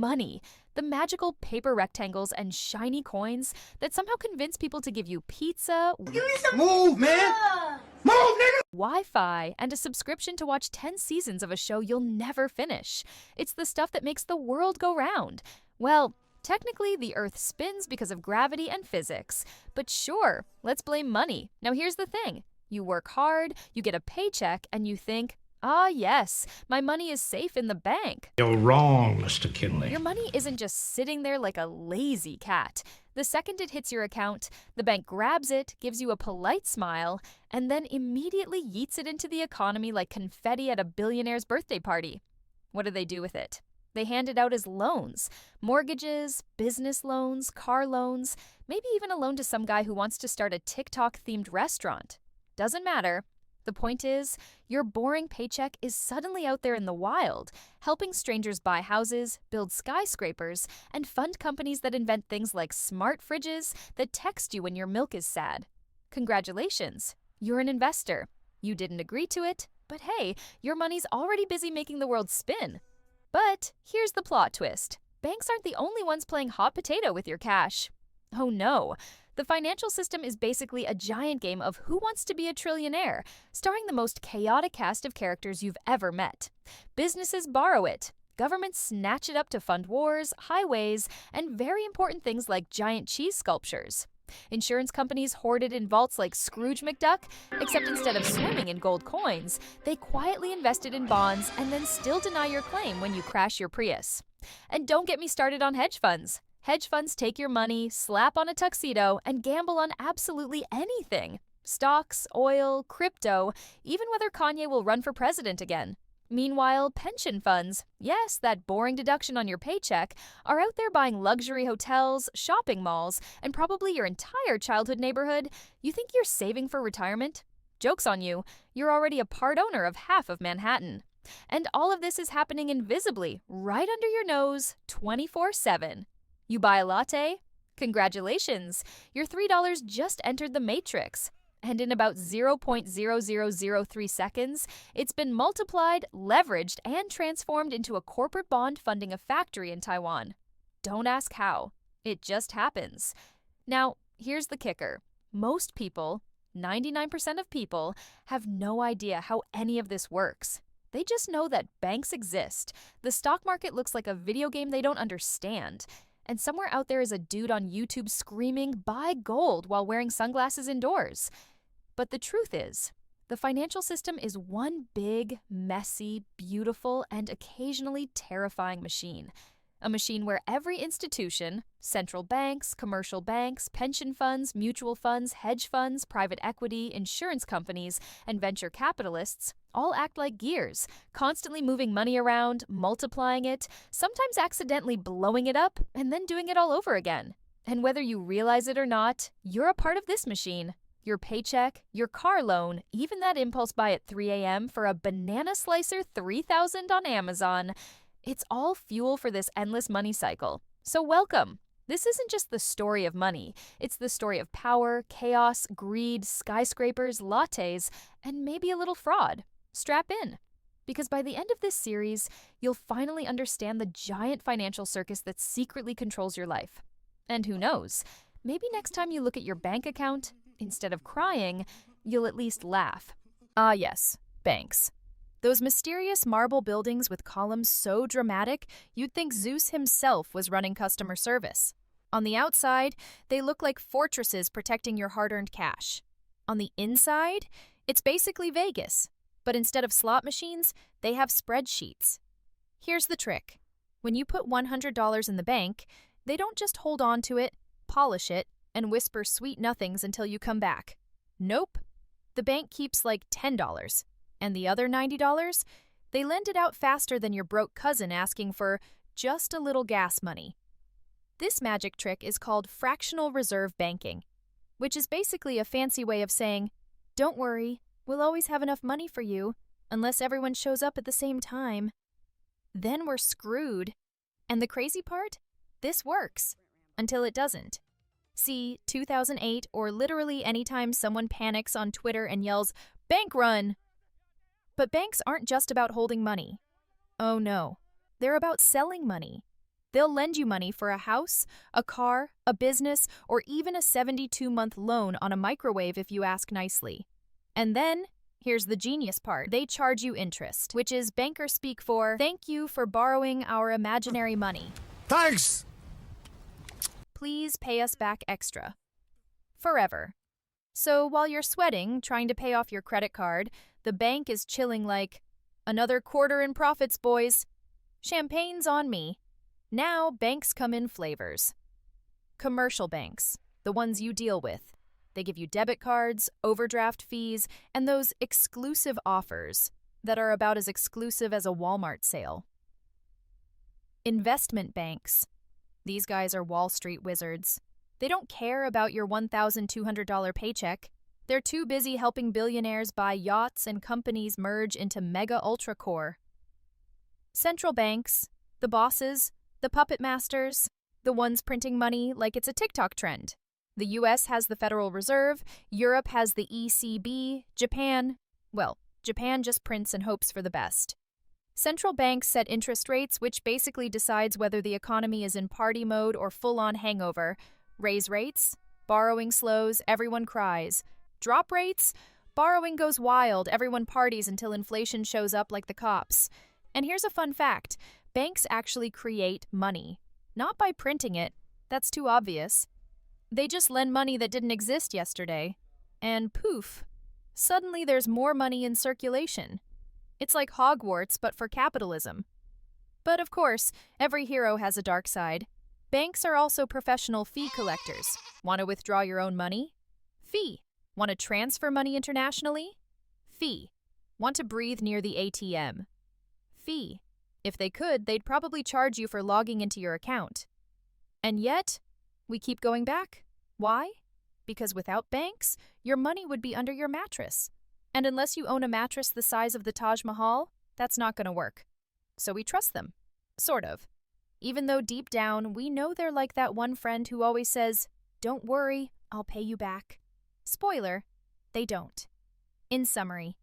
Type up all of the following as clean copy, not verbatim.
money. The magical paper rectangles and shiny coins that somehow convince people to give you pizza, Move, man! Move, nigga! Wi-Fi, and a subscription to watch 10 seasons of a show you'll never finish. It's the stuff that makes the world go round. Well, technically, the Earth spins because of gravity and physics. But sure, let's blame money. Now here's the thing. You work hard, you get a paycheck, and you think, ah yes, my money is safe in the bank. You're wrong, Mr. Kinley. Your money isn't just sitting there like a lazy cat. The second it hits your account, the bank grabs it, gives you a polite smile, and then immediately yeets it into the economy like confetti at a billionaire's birthday party. What do they do with it? They hand it out as loans. Mortgages, business loans, car loans, maybe even a loan to some guy who wants to start a TikTok-themed restaurant. Doesn't matter. The point is, your boring paycheck is suddenly out there in the wild, helping strangers buy houses, build skyscrapers, and fund companies that invent things like smart fridges that text you when your milk is sad. Congratulations, you're an investor. You didn't agree to it, but hey, your money's already busy making the world spin. But here's the plot twist. Banks aren't the only ones playing hot potato with your cash. Oh no. The financial system is basically a giant game of Who Wants to Be a Trillionaire, starring the most chaotic cast of characters you've ever met. Businesses borrow it. Governments snatch it up to fund wars, highways, and very important things like giant cheese sculptures. Insurance companies hoard it in vaults like Scrooge McDuck, except instead of swimming in gold coins, they quietly invest it in bonds and then still deny your claim when you crash your Prius. And don't get me started on hedge funds. Hedge funds take your money, slap on a tuxedo, and gamble on absolutely anything. Stocks, oil, crypto, even whether Kanye will run for president again. Meanwhile, pension funds, yes, that boring deduction on your paycheck, are out there buying luxury hotels, shopping malls, and probably your entire childhood neighborhood. You think you're saving for retirement? Joke's on you. You're already a part owner of half of Manhattan. And all of this is happening invisibly, right under your nose, 24/7. You buy a latte? Congratulations! Your $3 just entered the matrix. And in about 0.0003 seconds, it's been multiplied, leveraged, and transformed into a corporate bond funding a factory in Taiwan. Don't ask how. It just happens. Now, here's the kicker. Most people, 99% of people, have no idea how any of this works. They just know that banks exist. The stock market looks like a video game they don't understand. And somewhere out there is a dude on YouTube screaming, "Buy gold," while wearing sunglasses indoors. But the truth is, the financial system is one big, messy, beautiful, and occasionally terrifying machine. A machine where every institution, central banks, commercial banks, pension funds, mutual funds, hedge funds, private equity, insurance companies, and venture capitalists all act like gears, constantly moving money around, multiplying it, sometimes accidentally blowing it up, and then doing it all over again. And whether you realize it or not, you're a part of this machine. Your paycheck, your car loan, even that impulse buy at 3 a.m. for a banana slicer 3,000 on Amazon. It's all fuel for this endless money cycle. So welcome. This isn't just the story of money. It's the story of power, chaos, greed, skyscrapers, lattes, and maybe a little fraud. Strap in. Because by the end of this series, you'll finally understand the giant financial circus that secretly controls your life. And who knows, maybe next time you look at your bank account, instead of crying, you'll at least laugh. Ah yes, banks. Those mysterious marble buildings with columns so dramatic, you'd think Zeus himself was running customer service. On the outside, they look like fortresses protecting your hard-earned cash. On the inside, it's basically Vegas. But instead of slot machines, they have spreadsheets. Here's the trick. When you put $100 in the bank, they don't just hold on to it, polish it, and whisper sweet nothings until you come back. Nope. The bank keeps like $10. And the other $90, they lend it out faster than your broke cousin asking for just a little gas money. This magic trick is called fractional reserve banking, which is basically a fancy way of saying, don't worry, we'll always have enough money for you, unless everyone shows up at the same time. Then we're screwed. And the crazy part? This works. Until it doesn't. See 2008 or literally anytime someone panics on Twitter and yells, "Bank run!" But banks aren't just about holding money. Oh no, they're about selling money. They'll lend you money for a house, a car, a business, or even a 72-month loan on a microwave if you ask nicely. And then, here's the genius part. They charge you interest, which is banker speak for, "Thank you for borrowing our imaginary money. Thanks! Please pay us back extra." Forever. So while you're sweating, trying to pay off your credit card, the bank is chilling like, "Another quarter in profits, boys. Champagne's on me." Now, banks come in flavors. Commercial banks, the ones you deal with. They give you debit cards, overdraft fees, and those exclusive offers that are about as exclusive as a Walmart sale. Investment banks. These guys are Wall Street wizards. They don't care about your $1,200 paycheck. They're too busy helping billionaires buy yachts and companies merge into mega ultra core. Central banks, the bosses, the puppet masters, the ones printing money like it's a TikTok trend. The US has the Federal Reserve, Europe has the ECB, Japan just prints and hopes for the best. Central banks set interest rates, which basically decides whether the economy is in party mode or full-on hangover. Raise rates, borrowing slows, everyone cries. Drop rates, borrowing goes wild, everyone parties until inflation shows up like the cops. And here's a fun fact. Banks actually create money. Not by printing it, that's too obvious. They just lend money that didn't exist yesterday. And poof, suddenly there's more money in circulation. It's like Hogwarts, but for capitalism. But of course, every hero has a dark side. Banks are also professional fee collectors. Want to withdraw your own money? Fee. Want to transfer money internationally? Fee. Want to breathe near the ATM? Fee. If they could, they'd probably charge you for logging into your account. And yet, we keep going back. Why? Because without banks, your money would be under your mattress. And unless you own a mattress the size of the Taj Mahal, that's not going to work. So we trust them. Sort of. Even though deep down, we know they're like that one friend who always says, "Don't worry, I'll pay you back." Spoiler, they don't. In summary,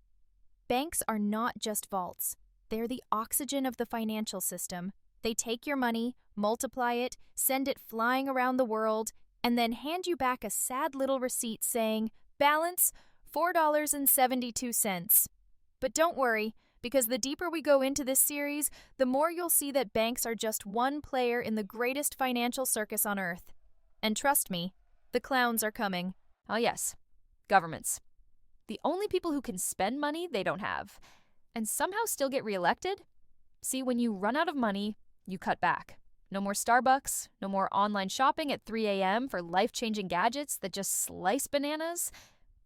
banks are not just vaults. They're the oxygen of the financial system. They take your money, multiply it, send it flying around the world, and then hand you back a sad little receipt saying, "Balance, $4.72. But don't worry, because the deeper we go into this series, the more you'll see that banks are just one player in the greatest financial circus on earth. And trust me, the clowns are coming. Oh yes, governments. The only people who can spend money they don't have, and somehow still get reelected? See, when you run out of money, you cut back. No more Starbucks, no more online shopping at 3 a.m. for life-changing gadgets that just slice bananas.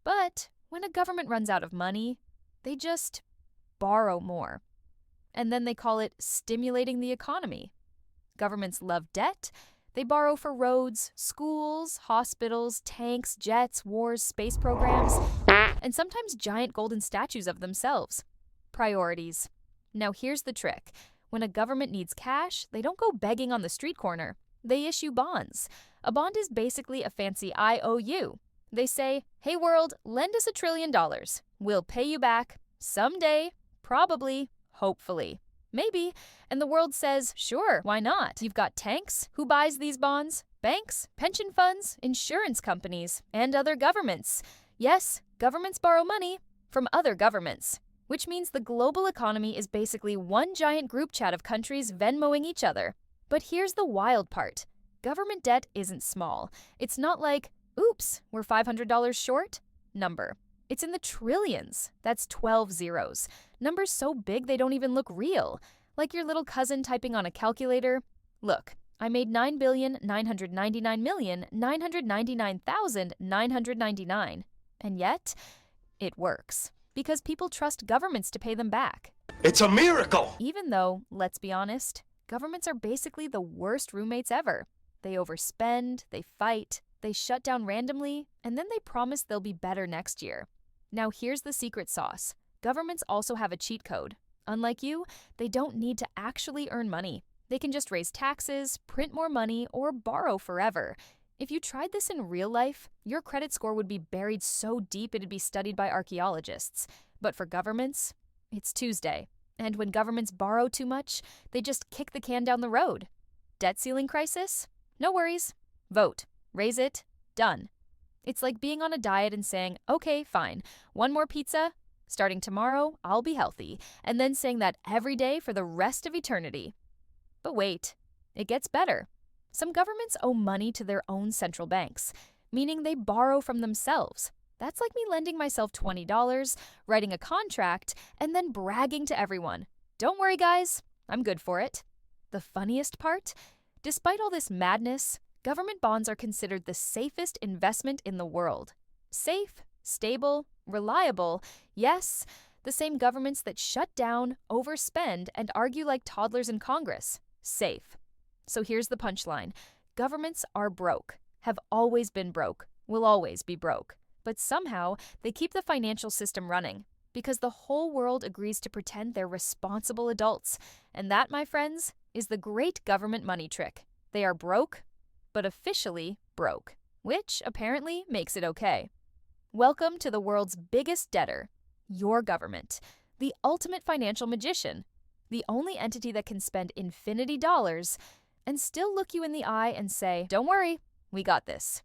But when a government runs out of money, they just borrow more. And then they call it stimulating the economy. Governments love debt. They borrow for roads, schools, hospitals, tanks, jets, wars, space programs, and sometimes giant golden statues of themselves. Priorities. Now here's the trick. When a government needs cash, they don't go begging on the street corner. They issue bonds. A bond is basically a fancy IOU. They say, "Hey world, lend us $1 trillion. We'll pay you back. Someday. Probably. Hopefully. Maybe." And the world says, "Sure, why not? You've got tanks. Who buys these bonds? Banks, pension funds, insurance companies, and other governments. Yes, governments borrow money from other governments. Which means the global economy is basically one giant group chat of countries Venmoing each other. But here's the wild part. Government debt isn't small. It's not like, oops, we're $500 short? Number. It's in the trillions. That's 12 zeros. Numbers so big they don't even look real. Like your little cousin typing on a calculator. Look, I made $9,999,999,999. And yet, it works. Because people trust governments to pay them back. It's a miracle! Even though, let's be honest, governments are basically the worst roommates ever. They overspend, they fight, they shut down randomly, and then they promise they'll be better next year. Now here's the secret sauce. Governments also have a cheat code. Unlike you, they don't need to actually earn money. They can just raise taxes, print more money, or borrow forever. If you tried this in real life, your credit score would be buried so deep it'd be studied by archaeologists. But for governments, it's Tuesday. And when governments borrow too much, they just kick the can down the road. Debt ceiling crisis? No worries. Vote. Raise it. Done. It's like being on a diet and saying, okay, fine, one more pizza. Starting tomorrow, I'll be healthy. And then saying that every day for the rest of eternity. But wait, it gets better. Some governments owe money to their own central banks, meaning they borrow from themselves. That's like me lending myself $20, writing a contract, and then bragging to everyone. Don't worry, guys, I'm good for it. The funniest part? Despite all this madness, government bonds are considered the safest investment in the world. Safe, stable, reliable, yes, the same governments that shut down, overspend, and argue like toddlers in Congress. Safe. So here's the punchline. Governments are broke, have always been broke, will always be broke. But somehow, they keep the financial system running because the whole world agrees to pretend they're responsible adults. And that, my friends, is the great government money trick. They are broke, but officially broke, which apparently makes it okay. Welcome to the world's biggest debtor, your government, the ultimate financial magician, the only entity that can spend infinity dollars and still look you in the eye and say, don't worry, we got this.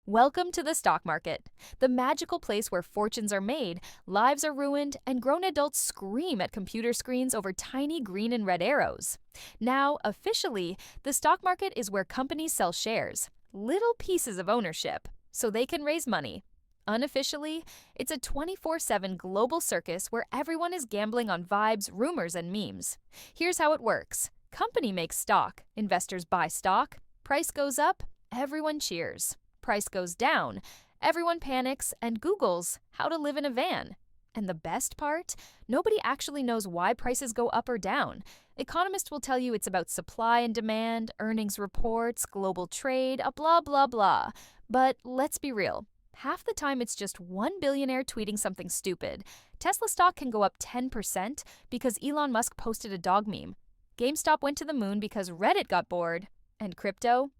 Welcome to the stock market, the magical place where fortunes are made, lives are ruined, and grown adults scream at computer screens over tiny green and red arrows. Now, officially, the stock market is where companies sell shares, little pieces of ownership, so they can raise money. Unofficially, it's a 24/7 global circus where everyone is gambling on vibes, rumors, and memes. Here's how it works. Company makes stock, investors buy stock, price goes up, everyone cheers. Price goes down, everyone panics and Googles how to live in a van. And the best part? Nobody actually knows why prices go up or down. Economists will tell you it's about supply and demand, earnings reports, global trade, a blah, blah, blah. But let's be real. Half the time it's just one billionaire tweeting something stupid. Tesla stock can go up 10% because Elon Musk posted a dog meme. GameStop went to the moon because Reddit got bored. And crypto?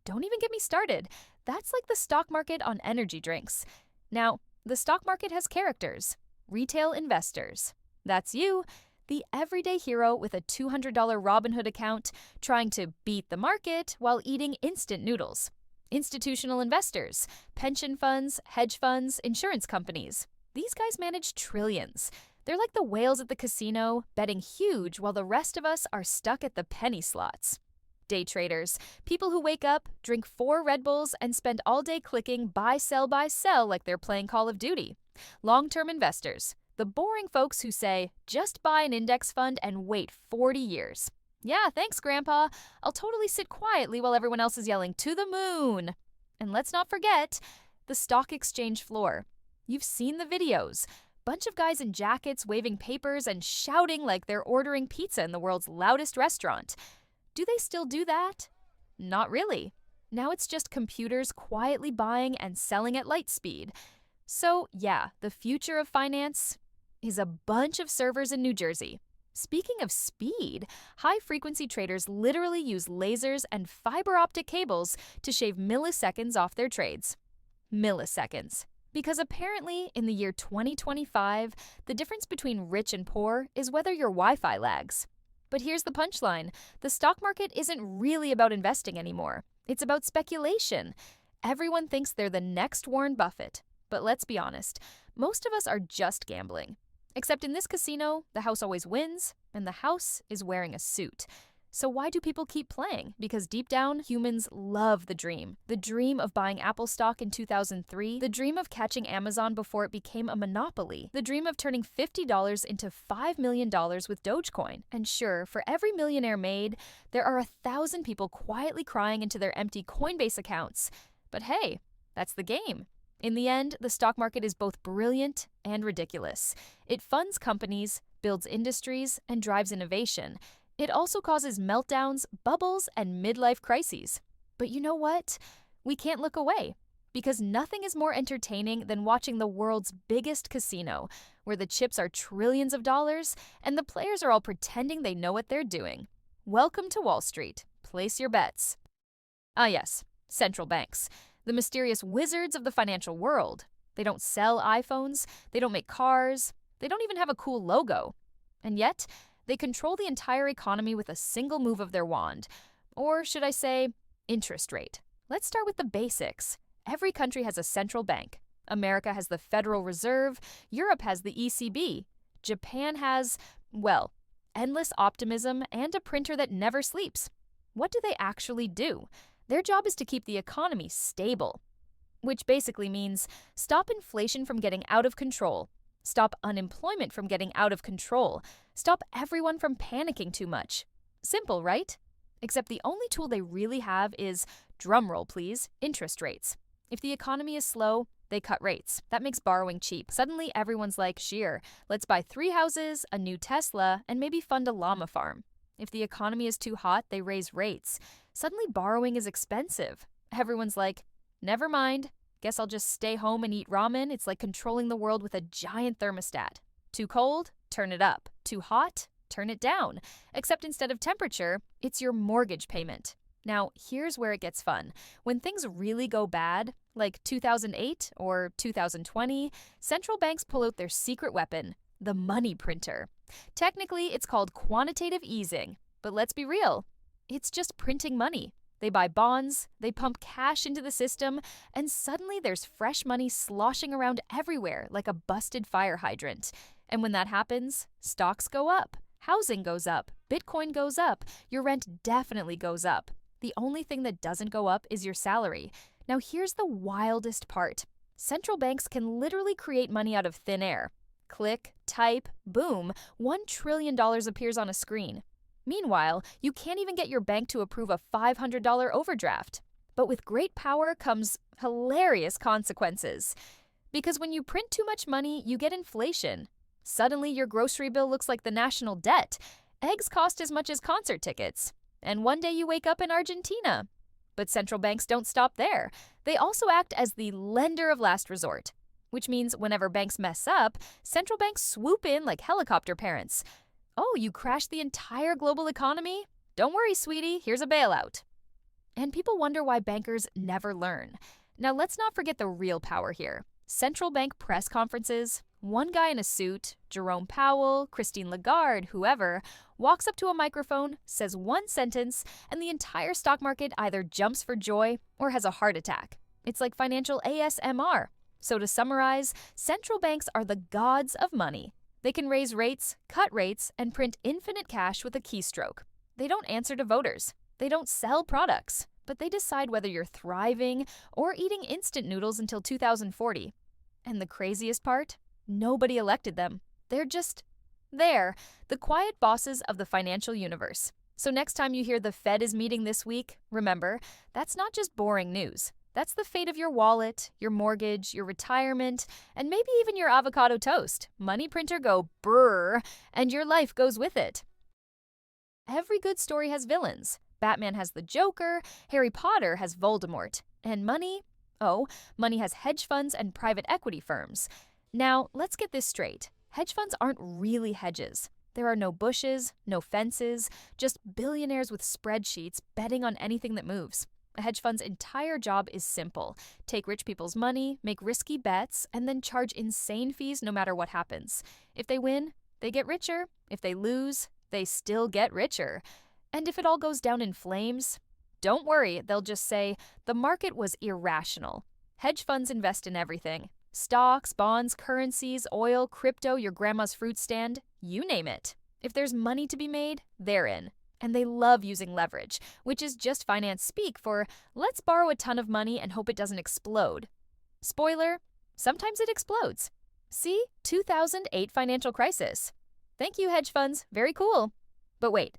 Don't even get me started. That's like the stock market on energy drinks. Now, the stock market has characters. Retail investors. That's you, the everyday hero with a $200 Robinhood account trying to beat the market while eating instant noodles. Institutional investors, pension funds, hedge funds, insurance companies. These guys manage trillions. They're like the whales at the casino, betting huge while the rest of us are stuck at the penny slots. Day traders, people who wake up, drink 4 Red Bulls, and spend all day clicking buy, sell like they're playing Call of Duty. Long-term investors, the boring folks who say, just buy an index fund and wait 40 years. Yeah, thanks, Grandpa. I'll totally sit quietly while everyone else is yelling, to the moon. And let's not forget the stock exchange floor. You've seen the videos. Bunch of guys in jackets waving papers and shouting like they're ordering pizza in the world's loudest restaurant. Do they still do that? Not really. Now it's just computers quietly buying and selling at light speed. So yeah, the future of finance is a bunch of servers in New Jersey. Speaking of speed, high-frequency traders literally use lasers and fiber optic cables to shave milliseconds off their trades. Milliseconds. Because apparently, in the year 2025, the difference between rich and poor is whether your Wi-Fi lags. But here's the punchline. The stock market isn't really about investing anymore. It's about speculation. Everyone thinks they're the next Warren Buffett. But let's be honest, most of us are just gambling. Except in this casino, the house always wins, and the house is wearing a suit. So why do people keep playing? Because deep down, humans love the dream. The dream of buying Apple stock in 2003, the dream of catching Amazon before it became a monopoly, the dream of turning $50 into $5 million with Dogecoin. And sure, for every millionaire made, there are 1,000 people quietly crying into their empty Coinbase accounts. But hey, that's the game. In the end, the stock market is both brilliant and ridiculous. It funds companies, builds industries, and drives innovation. It also causes meltdowns, bubbles, and midlife crises. But you know what? We can't look away. Because nothing is more entertaining than watching the world's biggest casino, where the chips are trillions of dollars and the players are all pretending they know what they're doing. Welcome to Wall Street. Place your bets. Ah yes, central banks. The mysterious wizards of the financial world. They don't sell iPhones, they don't make cars, they don't even have a cool logo. And yet, They control the entire economy with a single move of their wand. Or should I say, interest rate. Let's start with the basics. Every country has a central bank. America has the Federal Reserve. Europe has the ECB. Japan has, well, endless optimism and a printer that never sleeps. What do they actually do? Their job is to keep the economy stable, which basically means stop inflation from getting out of control, stop unemployment from getting out of control, stop everyone from panicking too much. Simple, right? Except the only tool they really have is, drumroll please, interest rates. If the economy is slow, they cut rates. That makes borrowing cheap. Suddenly everyone's like, sheer, let's buy 3 houses, a new Tesla, and maybe fund a llama farm. If the economy is too hot, they raise rates. Suddenly borrowing is expensive. Everyone's like, never mind, guess I'll just stay home and eat ramen. It's like controlling the world with a giant thermostat. Too cold? Turn it up. Too hot? Turn it down. Except instead of temperature, it's your mortgage payment. Now, here's where it gets fun. When things really go bad, like 2008 or 2020, central banks pull out their secret weapon, the money printer. Technically, it's called quantitative easing, but let's be real. It's just printing money. They buy bonds, they pump cash into the system, and suddenly there's fresh money sloshing around everywhere like a busted fire hydrant. And when that happens, stocks go up, housing goes up, Bitcoin goes up, your rent definitely goes up. The only thing that doesn't go up is your salary. Now here's the wildest part. Central banks can literally create money out of thin air. Click, type, boom, $1 trillion appears on a screen. Meanwhile, you can't even get your bank to approve a $500 overdraft. But with great power comes hilarious consequences. Because when you print too much money, you get inflation. Suddenly, your grocery bill looks like the national debt. Eggs cost as much as concert tickets. And one day you wake up in Argentina. But central banks don't stop there. They also act as the lender of last resort, which means whenever banks mess up, central banks swoop in like helicopter parents. Oh, you crashed the entire global economy? Don't worry, sweetie, here's a bailout. And people wonder why bankers never learn. Now let's not forget the real power here. Central bank press conferences, one guy in a suit, Jerome Powell, Christine Lagarde, whoever, walks up to a microphone, says one sentence, and the entire stock market either jumps for joy or has a heart attack. It's like financial ASMR. So to summarize, central banks are the gods of money. They can raise rates, cut rates, and print infinite cash with a keystroke. They don't answer to voters. They don't sell products. But they decide whether you're thriving or eating instant noodles until 2040. And the craziest part? Nobody elected them. They're just there, the quiet bosses of the financial universe. So next time you hear the Fed is meeting this week, remember, that's not just boring news. That's the fate of your wallet, your mortgage, your retirement, and maybe even your avocado toast. Money printer go brrr, and your life goes with it. Every good story has villains. Batman has the Joker, Harry Potter has Voldemort, and money? Oh, money has hedge funds and private equity firms. Now, let's get this straight. Hedge funds aren't really hedges. There are no bushes, no fences, just billionaires with spreadsheets betting on anything that moves. A hedge fund's entire job is simple. Take rich people's money, make risky bets, and then charge insane fees no matter what happens. If they win, they get richer. If they lose, they still get richer. And if it all goes down in flames, don't worry, they'll just say, the market was irrational. Hedge funds invest in everything. Stocks, bonds, currencies, oil, crypto, your grandma's fruit stand, you name it. If there's money to be made, they're in. And they love using leverage, which is just finance speak for let's borrow a ton of money and hope it doesn't explode. Spoiler, sometimes it explodes. See, 2008 financial crisis. Thank you, hedge funds. Very cool. But wait.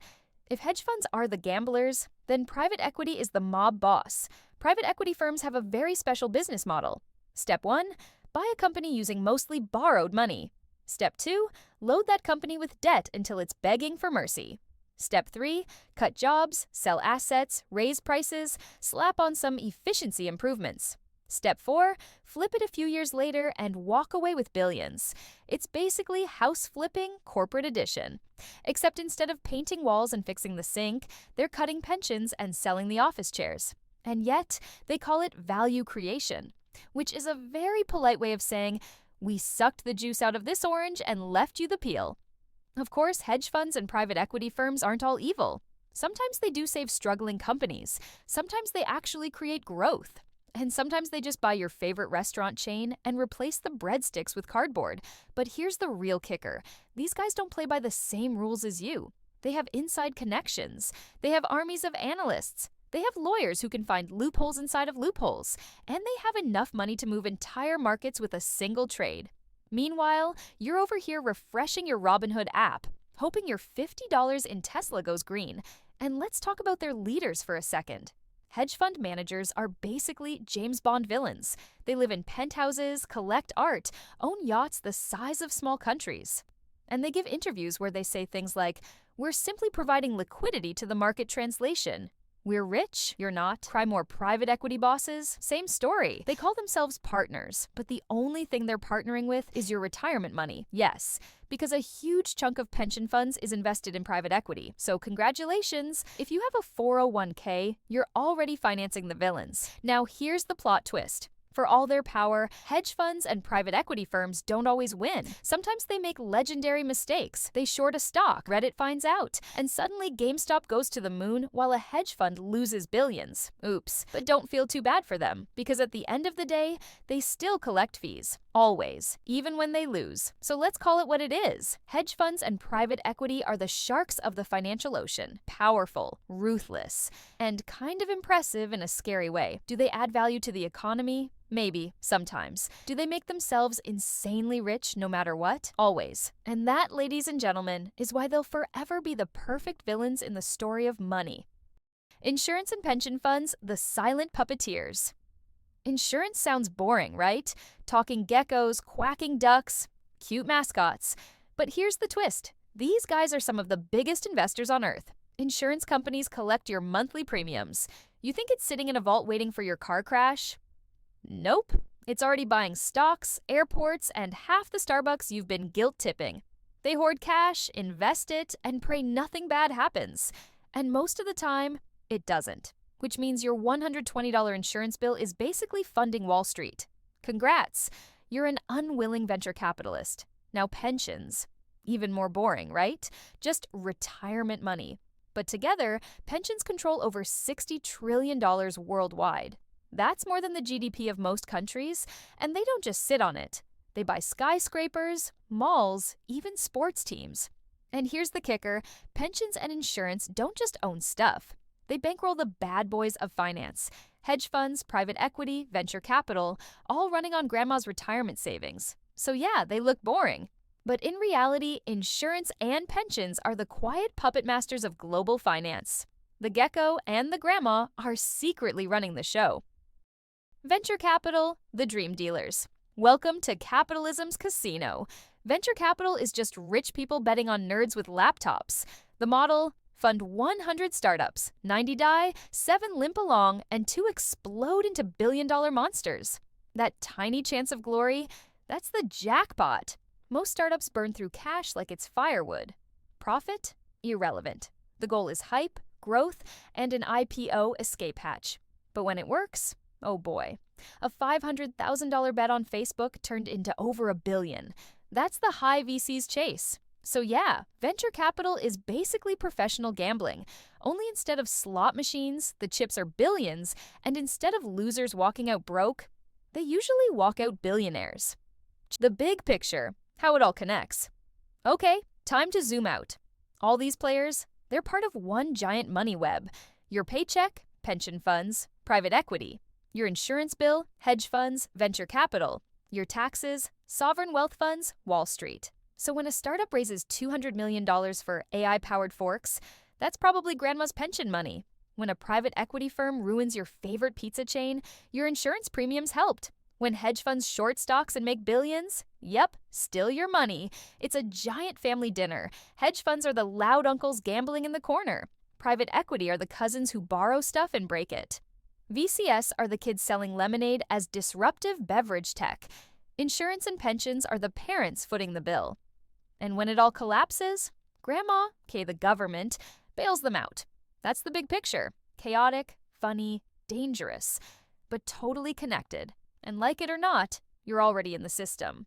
If hedge funds are the gamblers, then private equity is the mob boss. Private equity firms have a very special business model. Step 1, buy a company using mostly borrowed money. Step 2, load that company with debt until it's begging for mercy. Step 3, cut jobs, sell assets, raise prices, slap on some efficiency improvements. Step 4, flip it a few years later and walk away with billions. It's basically house flipping corporate edition. Except instead of painting walls and fixing the sink, they're cutting pensions and selling the office chairs. And yet, they call it value creation, which is a very polite way of saying, we sucked the juice out of this orange and left you the peel. Of course, hedge funds and private equity firms aren't all evil. Sometimes they do save struggling companies. Sometimes they actually create growth. And sometimes they just buy your favorite restaurant chain and replace the breadsticks with cardboard. But here's the real kicker. These guys don't play by the same rules as you. They have inside connections. They have armies of analysts. They have lawyers who can find loopholes inside of loopholes. And they have enough money to move entire markets with a single trade. Meanwhile, you're over here refreshing your Robinhood app, hoping your $50 in Tesla goes green. And let's talk about their leaders for a second. Hedge fund managers are basically James Bond villains. They live in penthouses, collect art, own yachts the size of small countries. And they give interviews where they say things like, "We're simply providing liquidity to the market translation. We're rich, you're not. Try more private equity bosses. Same story. They call themselves partners, but the only thing they're partnering with is your retirement money. Yes, because a huge chunk of pension funds is invested in private equity. So congratulations. If you have a 401k, you're already financing the villains. Now here's the plot twist. For all their power, hedge funds and private equity firms don't always win. Sometimes they make legendary mistakes. They short a stock, Reddit finds out, and suddenly GameStop goes to the moon while a hedge fund loses billions. Oops. But don't feel too bad for them, because at the end of the day, they still collect fees. Always. Even when they lose. So let's call it what it is. Hedge funds and private equity are the sharks of the financial ocean. Powerful, ruthless, and kind of impressive in a scary way. Do they add value to the economy? Maybe, sometimes. Do they make themselves insanely rich no matter what? Always. And that, ladies and gentlemen, is why they'll forever be the perfect villains in the story of money. Insurance and pension funds, the silent puppeteers. Insurance sounds boring, right? Talking geckos, quacking ducks, cute mascots. But here's the twist. These guys are some of the biggest investors on earth. Insurance companies collect your monthly premiums. You think it's sitting in a vault waiting for your car crash? Nope. It's already buying stocks, airports, and half the Starbucks you've been guilt-tipping. They hoard cash, invest it, and pray nothing bad happens. And most of the time, it doesn't. Which means your $120 insurance bill is basically funding Wall Street. Congrats! You're an unwilling venture capitalist. Now pensions. Even more boring, right? Just retirement money. But together, pensions control over $60 trillion worldwide. That's more than the GDP of most countries, and they don't just sit on it. They buy skyscrapers, malls, even sports teams. And here's the kicker, pensions and insurance don't just own stuff. They bankroll the bad boys of finance. Hedge funds, private equity, venture capital, all running on grandma's retirement savings. So yeah, they look boring. But in reality, insurance and pensions are the quiet puppet masters of global finance. The gecko and the grandma are secretly running the show. Venture capital, the dream dealers. Welcome to capitalism's casino. Venture capital is just rich people betting on nerds with laptops. The model? Fund 100 startups, 90 die, 7 limp along, and 2 explode into billion-dollar monsters. That tiny chance of glory, that's the jackpot. Most startups burn through cash like it's firewood. Profit? Irrelevant. The goal is hype, growth, and an IPO escape hatch. But when it works, oh boy. A $500,000 bet on Facebook turned into over $1 billion. That's the high VC's chase. So yeah, venture capital is basically professional gambling. Only instead of slot machines, the chips are billions, and instead of losers walking out broke, they usually walk out billionaires. The big picture, how it all connects. Okay, time to zoom out. All these players, they're part of one giant money web. Your paycheck, pension funds, private equity. Your insurance bill, hedge funds, venture capital. Your taxes, sovereign wealth funds, Wall Street. So when a startup raises $200 million for AI-powered forks, that's probably grandma's pension money. When a private equity firm ruins your favorite pizza chain, your insurance premiums helped. When hedge funds short stocks and make billions, yep, still your money. It's a giant family dinner. Hedge funds are the loud uncles gambling in the corner. Private equity are the cousins who borrow stuff and break it. VCS are the kids selling lemonade as disruptive beverage tech. Insurance and pensions are the parents footing the bill. And when it all collapses, grandma, the government, bails them out. That's the big picture. Chaotic, funny, dangerous, but totally connected. And like it or not, you're already in the system.